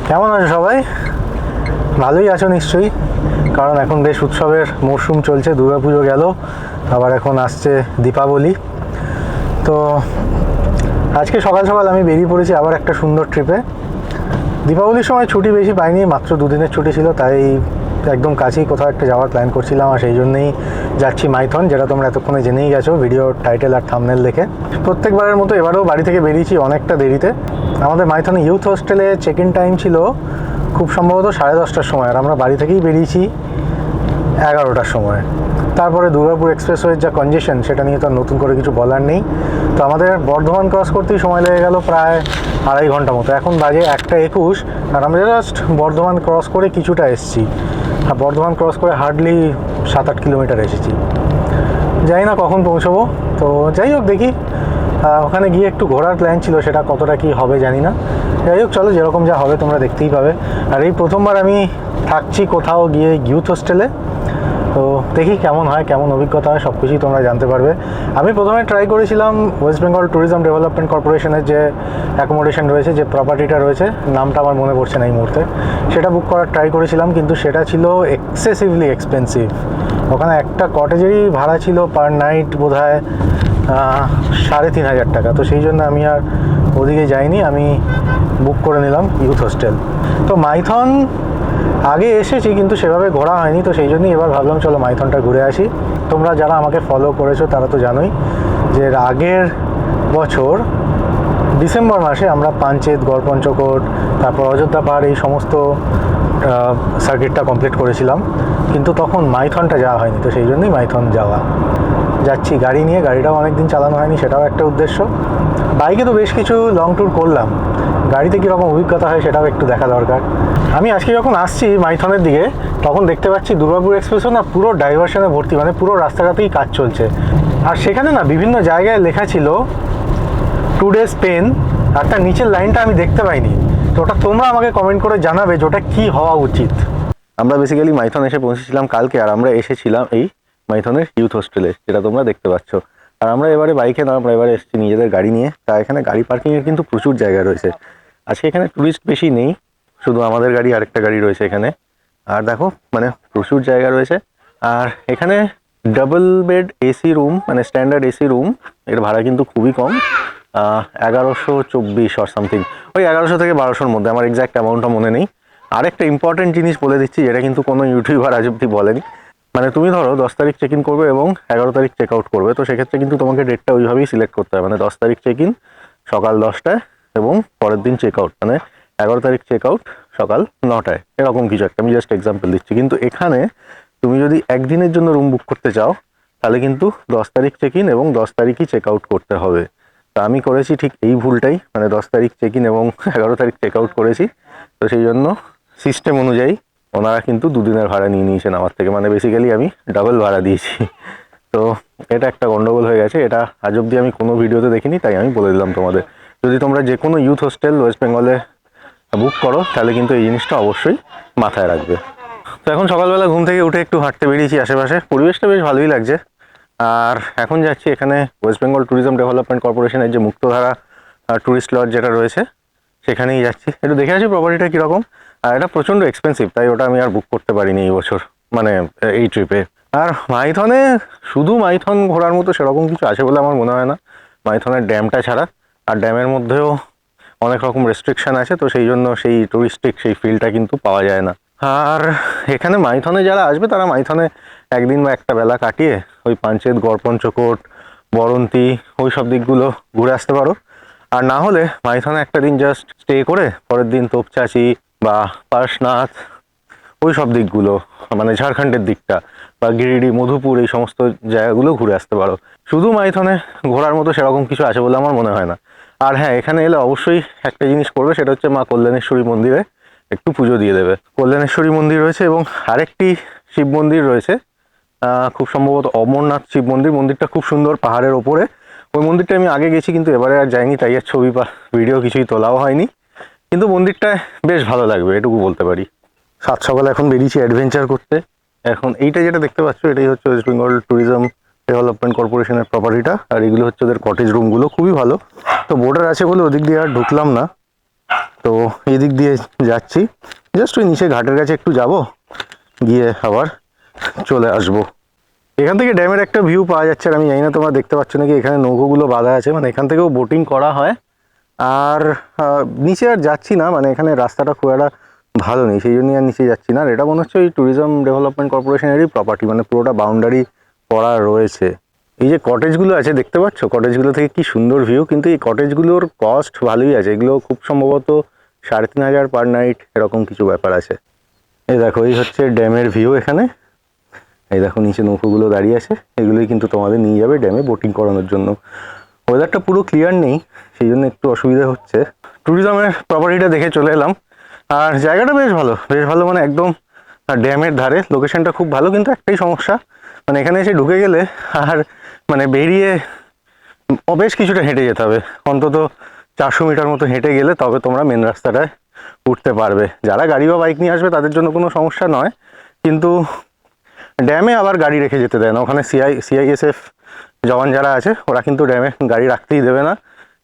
কেমন আছো সবাই? ভালোই আছো নিশ্চয়ই, কারণ এখন বেশ উৎসবের মরশুম চলছে। দুর্গাপুজো গেল, আবার এখন আসছে দীপাবলি। তো আজকে সকাল সকাল আমি বেরিয়ে পড়েছি আবার একটা সুন্দর ট্রিপে। দীপাবলির সময় ছুটি বেশি পাইনি, মাত্র দুদিনের ছুটি ছিল, তাই একদম কাছেই কোথাও একটা যাওয়ার প্ল্যান করছিলাম, আর সেই জন্যই যাচ্ছি মাইথন, যেটা তোমরা এতক্ষণে জেনেই গেছো ভিডিও টাইটেল আর থাম্বনেল দেখে। প্রত্যেকবারের মতো এবারেও বাড়ি থেকে বেরিয়েছি অনেকটা দেরিতে। আমাদের মাইথনে ইউথ হোস্টেলে চেক ইন টাইম ছিল খুব সম্ভবত 10:30টার সময়, আর আমরা বাড়ি থেকেই বেরিয়েছি 11টার সময়। তারপরে দুর্গাপুর এক্সপ্রেসওয়ের যা কনজেশন, সেটা নিয়ে তো আর নতুন করে কিছু বলার নেই। তো আমাদের বর্ধমান ক্রস করতেই সময় লেগে গেল প্রায় 2.5 ঘন্টা মতো। এখন বাজে 1:21, আর আমরা জাস্ট বর্ধমান ক্রস করে কিছুটা এসেছি। আর বর্ধমান ক্রস করে হার্ডলি 7-8 কিলোমিটার এসেছি। জানি না কখন পৌঁছবো, তো যাই হোক দেখি। ওখানে গিয়ে একটু ঘোরার প্ল্যান ছিল, সেটা কতটা কি হবে জানি না। যাই হোক, চলো, যেরকম যা হবে তোমরা দেখতেই পাবে। আর এই প্রথমবার আমি থাকছি কোথাও গিয়ে ইউথ হোস্টেলে, তো দেখি কেমন হয়, কেমন অভিজ্ঞতা হয়, সব কিছুই তোমরা জানতে পারবে। আমি প্রথমে ট্রাই করেছিলাম ওয়েস্ট বেঙ্গল ট্যুরিজম ডেভেলপমেন্ট কর্পোরেশনের যে অ্যাকোমোডেশন রয়েছে, যে প্রপার্টিটা রয়েছে, নামটা আমার মনে পড়ছে না এই মুহূর্তে, সেটা বুক করার ট্রাই করেছিলাম, কিন্তু সেটা ছিল এক্সেসিভলি এক্সপেন্সিভ। ওখানে একটা কটেজেরই ভাড়া ছিল পার নাইট বোধহয় 3,500 টাকা। তো সেই জন্য আমি আর ওদিকে যাইনি, আমি বুক করে নিলাম ইউথ হোস্টেল। তো মাইথন আগে এসেছি কিন্তু সেভাবে ঘোরা হয়নি, তো সেই জন্যই এবার ভাবলাম চলো মাইথনটা ঘুরে আসি। তোমরা যারা আমাকে ফলো করেছো তারা তো জানোই যে আগের বছর ডিসেম্বর মাসে আমরা পাঞ্চেত, গড়পঞ্চকোট, তারপর অযোধ্যা পাহাড়, এই সমস্ত সার্কিটটা কমপ্লিট করেছিলাম, কিন্তু তখন মাইথনটা যাওয়া হয়নি। তো সেই জন্যই মাইথন যাচ্ছি গাড়ি নিয়ে। গাড়িটাও অনেকদিন চালানো হয়নি, সেটাও একটা উদ্দেশ্য। বাইকে তো বেশ কিছু লং ট্যুর করলাম, গাড়িতে কীরকম অভিজ্ঞতা হয় সেটাও একটু দেখা দরকার। আমি আজকে যখন আসছি মাইথনের দিকে, তখন দেখতে পাচ্ছি দুর্গাপুর এক্সপ্রেসও না পুরো ডাইভারশনে ভর্তি, মানে পুরো রাস্তাটাতেই কাজ চলছে। আর সেখানে না বিভিন্ন জায়গায় লেখা ছিল 2 days স্পেন, আর তার নিচের লাইনটা আমি দেখতে পাইনি। তো ওটা তোমরা আমাকে কমেন্ট করে জানাবে যে ওটা কী হওয়া উচিত। আমরা বেসিক্যালি মাইথন এসে পৌঁছেছিলাম কালকে, আর আমরা এসেছিলাম এই মাইথনের ইউথ হোস্টেলে, যেটা তোমরা দেখতে পাচ্ছ। আর আমরা এবারে বাইকে না, আমরা এবারে এসেছি নিজেদের গাড়ি নিয়ে। তা এখানে গাড়ি পার্কিংয়ের কিন্তু প্রচুর জায়গা রয়েছে। আজকে এখানে টুরিস্ট বেশি নেই, শুধু আমাদের গাড়ি আরেকটা গাড়ি রয়েছে এখানে। আর দেখো, মানে প্রচুর জায়গা রয়েছে। আর এখানে ডাবল বেড এসি রুম, মানে স্ট্যান্ডার্ড এসি রুম, এর ভাড়া কিন্তু খুবই কম, 1124 অর সামথিং, ওই 1100 থেকে 1200-র মধ্যে, আমার এক্স্যাক্ট অ্যামাউন্টটা মনে নেই। আরেকটা ইম্পর্টেন্ট জিনিস বলে দিচ্ছি, যেটা কিন্তু কোনো ইউটিউবার আজ অব্দি বলেনি। মানে তুমি ধরো 10 তারিখ চেক ইন করবে এবং 11 তারিখ চেক আউট করবে, তো সেক্ষেত্রে কিন্তু তোমাকে ডেটটা ওইভাবেই সিলেক্ট করতে হবে। মানে 10 তারিখ চেক ইন সকাল 10টায় এবং পরের দিন চেক আউট, মানে 11 তারিখ চেক আউট সকাল 9টায়, এরকম কিছু একটা। আমি জাস্ট এক্সাম্পল দিচ্ছি। কিন্তু এখানে তুমি যদি একদিনের জন্য রুম বুক করতে চাও, তাহলে কিন্তু 10 তারিখ চেক ইন এবং 10 তারিখই চেক আউট করতে হবে। তা আমি করেছি ঠিক এই ভুলটাই, মানে 10 তারিখ চেক ইন এবং 11 তারিখ চেক আউট করেছি। তো সেই জন্য সিস্টেম অনুযায়ী ওনারা কিন্তু 2 দিনের ভাড়া নিয়ে নিয়েছেন আমার থেকে, মানে বেসিক্যালি আমি ডাবল ভাড়া দিয়েছি। তো এটা একটা গন্ডগোল হয়ে গেছে, এটা আজ অব্দি আমি কোনো ভিডিওতে দেখিনি, তাই আমি বলে দিলাম তোমাদের। যদি তোমরা যে কোনো ইউথ হোস্টেল ওয়েস্ট বেঙ্গলে বুক করো, তাহলে কিন্তু এই জিনিসটা অবশ্যই মাথায় রাখবে। তো এখন সকালবেলা ঘুম থেকে উঠে একটু হাঁটতে বেরিয়েছি আশেপাশে, পরিবেশটা বেশ ভালোই লাগছে। আর এখন যাচ্ছি এখানে ওয়েস্ট বেঙ্গল ট্যুরিজম ডেভেলপমেন্ট কর্পোরেশনের যে মুক্তধারা ট্যুরিস্ট লজ যেটা রয়েছে, সেখানেই যাচ্ছি। একটু দেখে আসি প্রপার্টিটা কীরকম। আর এটা প্রচণ্ড এক্সপেন্সিভ, তাই ওটা আমি আর বুক করতে পারিনি এই বছর, মানে এই ট্রিপে। আর মাইথনে শুধু মাইথন ঘোরার মতো সেরকম কিছু আছে বলে আমার মনে হয় না, মাইথনের ড্যামটা ছাড়া। আর ড্যামের মধ্যেও অনেক রকম রেস্ট্রিকশান আছে, তো সেই জন্য সেই টুরিস্টিক সেই ফিলটা কিন্তু পাওয়া যায় না। আর এখানে মাইথনে যারা আসবে, তারা মাইথনে একদিন বা একটা বেলা কাটিয়ে ওই পাঞ্চেত, গড়পঞ্চকোট, বরন্তি, ওই সব দিকগুলো ঘুরে আসতে পারো। আর না হলে মাইথনে একটা দিন জাস্ট স্টে করে পরের দিন তোপচাঁচি বা পার্শনাথ, ওই সব দিকগুলো, মানে ঝাড়খণ্ডের দিকটা বা গিরিডি, মধুপুর, এই সমস্ত জায়গাগুলো ঘুরে আসতে পারো। শুধু মাইথনে ঘোরার মতো সেরকম কিছু আছে বলে আমার মনে হয় না। আর হ্যাঁ, এখানে এলে অবশ্যই একটা জিনিস করবে, সেটা হচ্ছে মা কল্যাণেশ্বরী মন্দিরে একটু পুজো দিয়ে দেবে। কল্যাণেশ্বরী মন্দির রয়েছে এবং আরেকটি শিব মন্দির রয়েছে, খুব সম্ভবত অমরনাথ শিব মন্দির। মন্দিরটা খুব সুন্দর, পাহাড়ের ওপরে। ওই মন্দিরটা আমি আগে গেছি, কিন্তু এবারে আর যাইনি, তাই আর ছবি বা ভিডিও কিছুই তোলাও হয়নি। কিন্তু মন্দিরটা বেশ ভালো লাগবে, এটুকু বলতে পারি। সাত সকালে এখন বেরিয়েছি অ্যাডভেঞ্চার করতে। এখন এইটা যেটা দেখতে পাচ্ছ, এটাই হচ্ছে ওয়েস্ট বেঙ্গল ট্যুরিজম ডেভেলপমেন্ট কর্পোরেশনের প্রপার্টিটা। আর এগুলো হচ্ছে ওদের কটেজ রুমগুলো, খুবই ভালো। তো বোর্ডার আছে বলে ওদিক দিয়ে আর ঢুকলাম না, তো এই দিক দিয়ে যাচ্ছি, জাস্ট ওই নিচে ঘাটের কাছে একটু যাব, গিয়ে আবার চলে আসবো। এখান থেকে ড্যামের একটা ভিউ পাওয়া যাচ্ছে, আর আমি জানি না তোমরা দেখতে পাচ্ছ নাকি, এখানে নৌকোগুলো বাঁধা আছে, মানে এখান থেকেও বোটিং করা হয়। আর নিচে আর যাচ্ছি না, মানে এখানে রাস্তাটা খুব একটা ভালো নেই, সেই জন্যই আর নিচে যাচ্ছি না। আর এটা মনে হচ্ছে ওই ট্যুরিজম ডেভেলপমেন্ট কর্পোরেশনেরই প্রপার্টি, মানে পুরোটা বাউন্ডারি করা রয়েছে। এই যে কটেজগুলো আছে দেখতে পাচ্ছ, কটেজগুলো থেকে কি সুন্দর ভিউ, কিন্তু এই কটেজগুলোর কস্ট ভালোই আছে, এগুলো খুব সম্ভবত 3,500 পার নাইট এরকম কিছু ব্যাপার আছে। এই দেখো, এই হচ্ছে ড্যামের ভিউ এখানে। এই দেখো নিচে নৌকোগুলো দাঁড়িয়ে আছে, এগুলোই কিন্তু তোমাদের নিয়ে যাবে ড্যামে বোটিং করানোর জন্য। ওয়েদারটা পুরো ক্লিয়ার নেই, সেই জন্য একটু অসুবিধা হচ্ছে। ট্যুরিজমের প্রপার্টিটা দেখে চলে এলাম, আর জায়গাটা বেশ ভালো, বেশ ভালো, মানে একদম ড্যামের ধারে, লোকেশনটা খুব ভালো। কিন্তু একটাই সমস্যা, মানে এখানে এসে ঢুকে গেলে আর মানে বেরিয়ে বেশ কিছুটা হেঁটে যেতে হবে, অন্তত 400 মিটার মতো হেঁটে গেলে তবে তোমরা মেন রাস্তাটায় উঠতে পারবে। যারা গাড়ি বা বাইক নিয়ে আসবে তাদের জন্য কোনো সমস্যা নয়, কিন্তু ড্যামে আবার গাড়ি রেখে যেতে দেয় না। ওখানে সিআইএসএফ জওয়ান যারা আছে ওরা কিন্তু ড্যামে গাড়ি রাখতেই দেবে না,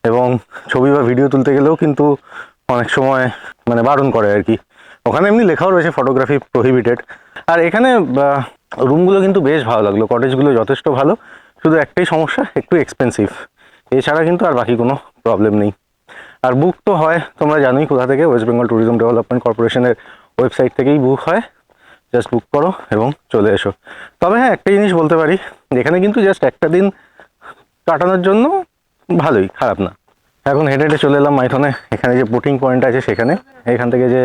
এবং ছবি বা ভিডিও তুলতে গেলেও কিন্তু অনেক সময় মানে বারণ করে আর কি। ওখানে এমনি লেখাও রয়েছে ফটোগ্রাফি প্রহিবিটেড। আর এখানে রুমগুলো কিন্তু বেশ ভালো লাগলো, কটেজগুলো যথেষ্ট ভালো, শুধু একটাই সমস্যা, একটু এক্সপেন্সিভ। এছাড়া কিন্তু আর বাকি কোনো প্রবলেম নেই। আর বুক তো হয় তোমরা জানোই কোথা থেকে, ওয়েস্ট বেঙ্গল ট্যুরিজম ডেভেলপমেন্ট কর্পোরেশনের ওয়েবসাইট থেকেই বুক হয়। জাস্ট বুক করো এবং চলে এসো। তবে হ্যাঁ, একটা জিনিস বলতে পারি, এখানে কিন্তু জাস্ট একটা দিন কাটানোর জন্য ভালোই, খারাপ না। এখন হেঁটে হেঁটে চলে এলাম মাইথনে, এখানে যে বোটিং পয়েন্ট আছে সেখানে। এখান থেকে যে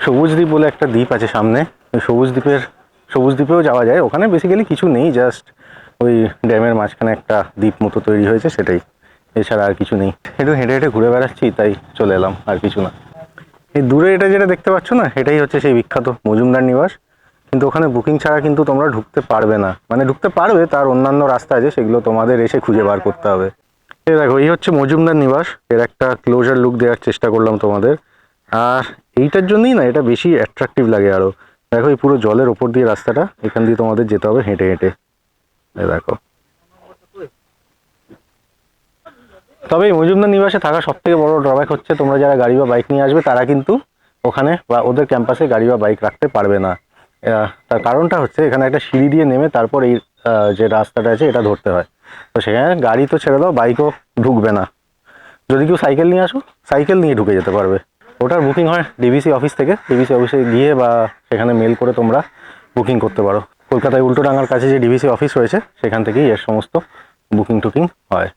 সবুজ দ্বীপ বলে একটা দ্বীপ আছে সামনে, ওই সবুজ দ্বীপেও যাওয়া যায়। ওখানে বেসিক্যালি কিছু নেই, জাস্ট ওই ড্যামের মাঝখানে একটা দ্বীপ মতো তৈরি হয়েছে, সেটাই, এছাড়া আর কিছু নেই। একটু হেঁটে হেঁটে ঘুরে বেড়াচ্ছি, তাই চলে এলাম, আর কিছু না। এই দূরে এটা যেটা দেখতে পাচ্ছ না, এটাই হচ্ছে সেই বিখ্যাত মজুমদার নিবাস। কিন্তু ওখানে বুকিং ছাড়া কিন্তু তোমরা ঢুকতে পারবে না, মানে ঢুকতে পারবে, তার অন্যান্য রাস্তা আছে, সেগুলো তোমাদের এসে খুঁজে বার করতে হবে। এই দেখো, এই হচ্ছে মজুমদার নিবাস, এর একটা ক্লোজার লুক দেওয়ার চেষ্টা করলাম তোমাদের। আর এইটার জন্যই না এটা বেশি অ্যাট্রাকটিভ লাগে আরো। দেখো, এই পুরো জলের ওপর দিয়ে রাস্তাটা, এখান দিয়ে তোমাদের যেতে হবে হেঁটে হেঁটে। এই দেখো। তবে এই মজুমদার নিবাসে থাকা সব থেকে বড় ড্রব্যাক হচ্ছে, তোমরা যারা গাড়ি বা বাইক নিয়ে আসবে তারা কিন্তু ওখানে বা ওদের ক্যাম্পাসে গাড়ি বা বাইক রাখতে পারবে না। তার কারণটা হচ্ছে, এখানে একটা সিঁড়ি দিয়ে নেমে তারপর এই যে রাস্তাটা আছে এটা ধরতে হয়। তো সেখানে গাড়ি তো ছেড়ে দাও, বাইকও ঢুকবে না। যদি কেউ সাইকেল নিয়ে আসো, সাইকেল নিয়ে ঢুকে যেতে পারবে। ওটার বুকিং হয় ডিভিসি অফিস থেকে, ডিভিসি অফিসে গিয়ে বা সেখানে মেল করে তোমরা বুকিং করতে পারো। কলকাতায় উল্টোডাঙ্গার কাছে যে ডিভিসি অফিস রয়েছে সেখান থেকেই এর সমস্ত বুকিং টুকিং হয়।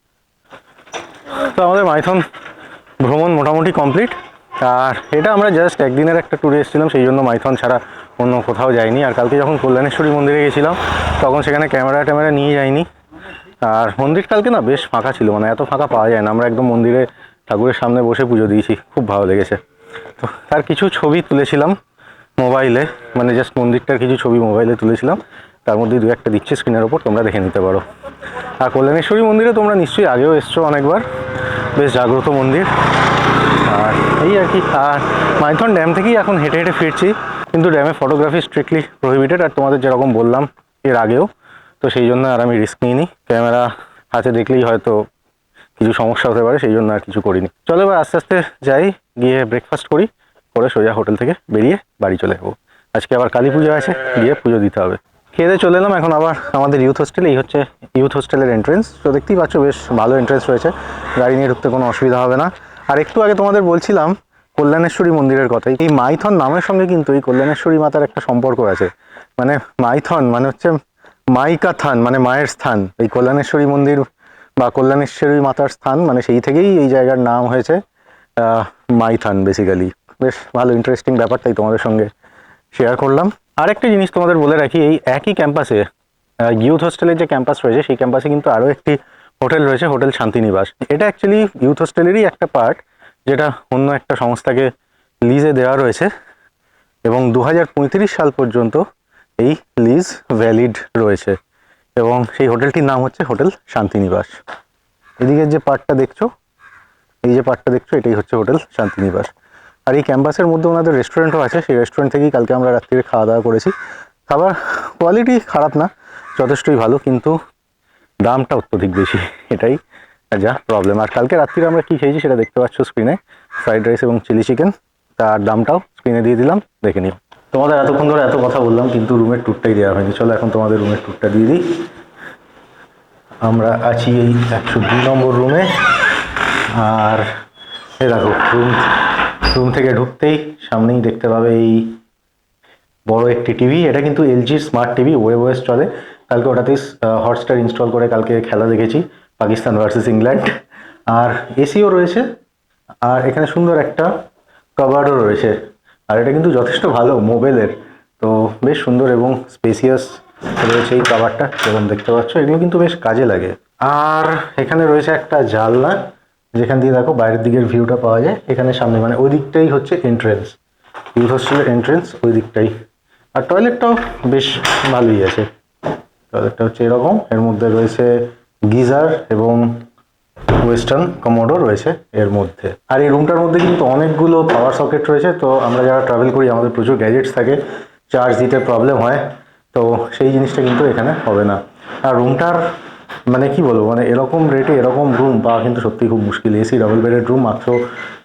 তো আমাদের মাইথন ভ্রমণ মোটামুটি কমপ্লিট। আর এটা আমরা জাস্ট একদিনের একটা ট্যুরে এসেছিলাম, সেই জন্য মাইথন ছাড়া অন্য কোথাও যাইনি। আর কালকে যখন কল্যাণেশ্বরী মন্দিরে গেছিলাম তখন সেখানে ক্যামেরা নিয়ে যাইনি। আর মন্দির কালকে না বেশ ফাঁকা ছিল, মানে এত ফাঁকা পাওয়া যায় না। আমরা একদম মন্দিরে ঠাকুরের সামনে বসে পুজো দিয়েছি, খুব ভালো লেগেছে। তো তার কিছু ছবি তুলেছিলাম মোবাইলে, মানে জাস্ট মন্দিরটার কিছু ছবি মোবাইলে তুলেছিলাম, তার মধ্যে দু একটা দিচ্ছে স্ক্রিনের ওপর, তোমরা দেখে নিতে পারো। আর কল্যাণেশ্বরী মন্দিরে তোমরা নিশ্চয়ই আগেও এসছো অনেকবার, বেশ জাগ্রত মন্দির। আর এই আর কি। আর মাইথন ড্যাম থেকেই এখন হেঁটে হেঁটে ফিরছি, কিন্তু ড্যামে ফটোগ্রাফি স্ট্রিক্টলি প্রহিবিটেড, আর তোমাদের যেরকম বললাম এর আগেও, তো সেই জন্য আর আমি রিস্ক নিইনি। ক্যামেরা হাতে দেখলেই হয়তো কিছু সমস্যা হতে পারে, সেই জন্য আর কিছু করিনি। চলো এবার আস্তে আস্তে যাই, গিয়ে ব্রেকফাস্ট করি, করে সোজা হোটেল থেকে বেরিয়ে বাড়ি চলে যাবো। আজকে আবার কালী পুজো আছে, গিয়ে পুজো দিতে হবে। খেয়ে চলে এলাম এখন আবার আমাদের ইউথ হোস্টেল। এই হচ্ছে ইউথ হোস্টেলের এন্ট্রেন্স। তো দেখতেই পাচ্ছ বেশ ভালো এন্ট্রেন্স রয়েছে, গাড়ি নিয়ে ঢুকতে কোনো অসুবিধা হবে না। আর একটু আগে তোমাদের বলছিলাম কল্যাণেশ্বরী মন্দিরের কথাই। এই মাইথন নামের সঙ্গে কিন্তু এই কল্যাণেশ্বরী মাতার একটা সম্পর্ক আছে। মানে মাইথন মানে হচ্ছে মাইকা থান, মানে মায়ের স্থান। এই কল্যাণেশ্বরী মন্দির বা কল্যাণেশ্বরী মাতার স্থান, মানে সেই থেকেই এই জায়গার নাম হয়েছে মাইথন বেসিক্যালি। বেশ ভালো ইন্টারেস্টিং ব্যাপার, তাই তোমাদের সঙ্গে শেয়ার করলাম। আরেকটা জিনিস তোমাদের বলে রাখি, এই একই ক্যাম্পাসে ইউথ হোস্টেলের যে ক্যাম্পাস রয়েছে সেই ক্যাম্পাসে কিন্তু আরও একটি হোটেল রয়েছে, হোটেল শান্তিনিবাস। এটা অ্যাকচুয়ালি ইউথ হোস্টেলেরই একটা পার্ট, যেটা অন্য একটা সংস্থাকে লিজে দেওয়া রয়েছে, এবং 2035 সাল পর্যন্ত এই লিজ ভ্যালিড রয়েছে। এবং সেই হোটেলটির নাম হচ্ছে হোটেল শান্তিনিবাস। এদিকের যে পার্টটা দেখছো, এই যে পার্টটা দেখছো, এটাই হচ্ছে হোটেল শান্তিনিবাস। আর এই ক্যাম্পাসের মধ্যে ওনাদের রেস্টুরেন্টও আছে, সেই রেস্টুরেন্ট থেকেই কালকে আমরা রাত্রিরে খাওয়া দাওয়া করেছি। খাবার কোয়ালিটি খারাপ না, যথেষ্টই ভালো, কিন্তু দামটা অত্যধিক বেশি, এটাই যা প্রবলেম। আর কালকে রাত্রিরে আমরা কি খেয়েছি সেটা দেখতে পাচ্ছ স্ক্রিনে, ফ্রাইড রাইস এবং চিলি চিকেন। তার দামটাও স্ক্রিনে দিয়ে দিলাম, দেখে নিও। তোমাদের এতক্ষণ ধরে এত কথা বললাম কিন্তু রুমের ট্যুরটাই দেওয়া হয়নি। চলো এখন তোমাদের রুমের ট্যুরটা দিয়ে দিই। আমরা আছি এই 102 নম্বর রুমে। আর এই দেখো রুম থেকে ঢুকতেই সামনেই দেখতে পাবে এই বড় একটি টিভি। এটা কিন্তু এলজির স্মার্ট টিভি, ওয়েব ওএস চলে। কালকে ওটাতেই হটস্টার ইনস্টল করে কালকে খেলা দেখেছি, পাকিস্তান ভার্সেস ইংল্যান্ড। আর এসিও রয়েছে, আর এখানে সুন্দর একটা কভারও রয়েছে। আর এটা কিন্তু যথেষ্ট ভালো মোবাইলের, তো বেশ সুন্দর এবং স্পেসিয়াস রয়েছে এই কভারটা, যেমন দেখতে পাচ্ছ। এগুলো কিন্তু বেশ কাজে লাগে। আর এখানে রয়েছে একটা জানলা, যেখান দিয়ে দেখো বাইরের দিকের ভিউটা পাওয়া যায়। এখানে সামনে মানে ওই দিকটাই হচ্ছে এন্ট্রেন্স, ইউথ হোস্টেলের এন্ট্রেন্স ওই দিকটাই। আর টয়লেটটাও বেশ ভালোই আছে। টয়লেটটা হচ্ছে এরকম, এর মধ্যে রয়েছে গিজার এবং ওয়েস্টার্ন কমোডও রয়েছে এর মধ্যে। আর এই রুমটার মধ্যে কিন্তু অনেকগুলো পাওয়ার সকেট রয়েছে। তো আমরা যারা ট্রাভেল করি আমাদের প্রচুর গ্যাজেটস থাকে, চার্জ দিতে প্রবলেম হয়, তো সেই জিনিসটা কিন্তু এখানে হবে না। আর রুমটার মানে কি বলবো, মানে এরকম রেটে এরকম রুম পাওয়া কিন্তু সত্যি খুব মুশকিল। এসি ডাবল বেডেড রুম মাত্র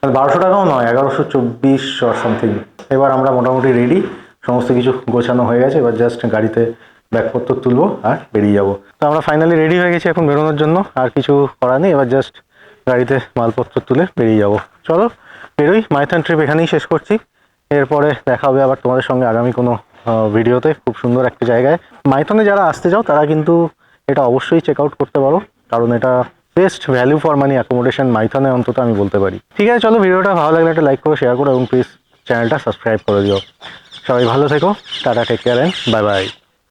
1200 টাকাও নয়, 1124 অর সামথিং। এবার আমরা মোটামুটি রেডি, সমস্ত কিছু গোছানো হয়ে গেছে। এবার জাস্ট গাড়িতে ব্যাগপত্র তুলবো আর বেরিয়ে যাবো। তো আমরা ফাইনালি রেডি হয়ে গেছি এখন বেরোনোর জন্য। আর কিছু করার নেই, এবার জাস্ট গাড়িতে মালপত্র তুলে বেরিয়ে যাবো। চলো বেরোই। মাইথন ট্রিপ এখানেই শেষ করছি। এরপরে দেখা হবে আবার তোমাদের সঙ্গে আগামী কোনো ভিডিওতে, খুব সুন্দর একটা জায়গায়। মাইথনে যারা আসতে চাও তারা কিন্তু এটা অবশ্যই চেক আউট করতে পারো, কারণ এটা best value for money accommodation মাইথনে, অন্তত আমি বলতে পারি। ঠিক আছে, চলো ভিডিওটা ভালো লাগলে একটা লাইক করো, শেয়ার করো এবং প্লিজ চ্যানেলটা সাবস্ক্রাইব করে দিও। সবাই ভালো থেকো, tata, take care and bye by.